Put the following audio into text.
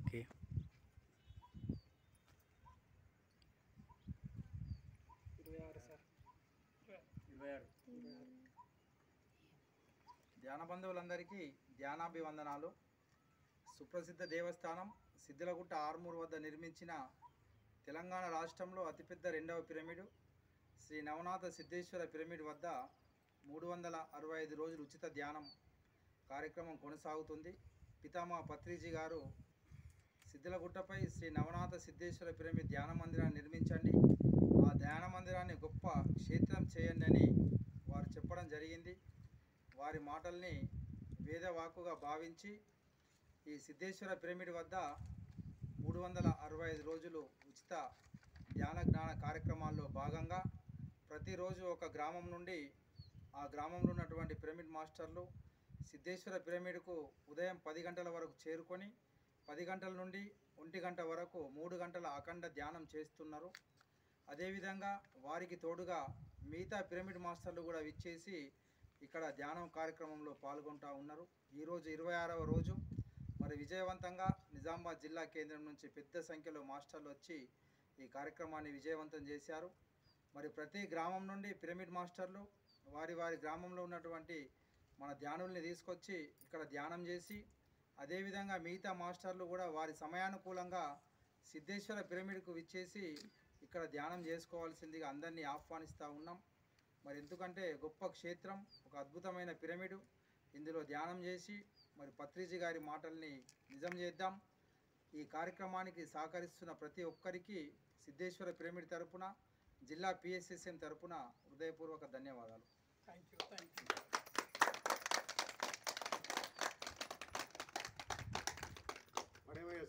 Okay. ధ్యాన బంధువులందరికీ ధ్యానాభివందనాలు. సుప్రసిద్ధ దేవస్థానం సిద్దిలగుట్ట ఆర్మూర్ వద్ద నిర్మించిన తెలంగాణ రాష్ట్రంలో అతిపెద్ద రెండవ పిరమిడు శ్రీ నవనాథ సిద్ధేశ్వర పిరమిడ్ వద్ద 365 రోజులు ఉచిత ధ్యానం కార్యక్రమం కొనసాగుతుంది. పితామహ పత్రిజీ గారు సిద్దిలగుట్టపై శ్రీ నవనాథ సిద్ధేశ్వర పిరమిడ్ ధ్యాన మందిరాన్ని నిర్మించండి, ఆ ధ్యాన మందిరాన్ని గొప్ప క్షేత్రం చేయండి అని వారు చెప్పడం జరిగింది. వారి మాటల్ని వేదవాక్కుగా భావించి ఈ సిద్ధేశ్వర పిరమిడ్ వద్ద 365 రోజులు ఉచిత ధ్యాన జ్ఞాన కార్యక్రమాల్లో భాగంగా ప్రతిరోజు ఒక గ్రామం నుండి ఆ గ్రామంలో ఉన్నటువంటి పిరమిడ్ మాస్టర్లు సిద్ధేశ్వర పిరమిడ్కు ఉదయం 10 గంటల వరకు చేరుకొని 10 గంటల నుండి 1 గంట వరకు 3 గంటల అఖండ ధ్యానం చేస్తున్నారు. అదేవిధంగా వారికి తోడుగా మిగతా పిరమిడ్ మాస్టర్లు కూడా విచ్చేసి ఇక్కడ ధ్యానం కార్యక్రమంలో పాల్గొంటూ ఉన్నారు. ఈరోజు 26వ రోజు. మరి విజయవంతంగా నిజామాబాద్ జిల్లా కేంద్రం నుంచి పెద్ద సంఖ్యలో మాస్టర్లు వచ్చి ఈ కార్యక్రమాన్ని విజయవంతం చేశారు. మరి ప్రతి గ్రామం నుండి పిరమిడ్ మాస్టర్లు వారి వారి గ్రామంలో ఉన్నటువంటి మన ధ్యానుల్ని తీసుకొచ్చి ఇక్కడ ధ్యానం చేసి, అదేవిధంగా మిగతా మాస్టర్లు కూడా వారి సమయానుకూలంగా సిద్ధేశ్వర పిరమిడ్కు విచ్చేసి ఇక్కడ ధ్యానం చేసుకోవాల్సిందిగా అందరినీ ఆహ్వానిస్తూ ఉన్నాం. మరి ఎందుకంటే గొప్ప క్షేత్రం, ఒక అద్భుతమైన పిరమిడు, ఇందులో ధ్యానం చేసి మరి పత్రిజీ గారి మాటల్ని నిజం చేద్దాం. ఈ కార్యక్రమానికి సహకరిస్తున్న ప్రతి ఒక్కరికి సిద్ధేశ్వర పిరమిడ్ తరపున, జిల్లా PSSM తరపున హృదయపూర్వక ధన్యవాదాలు. Thank you.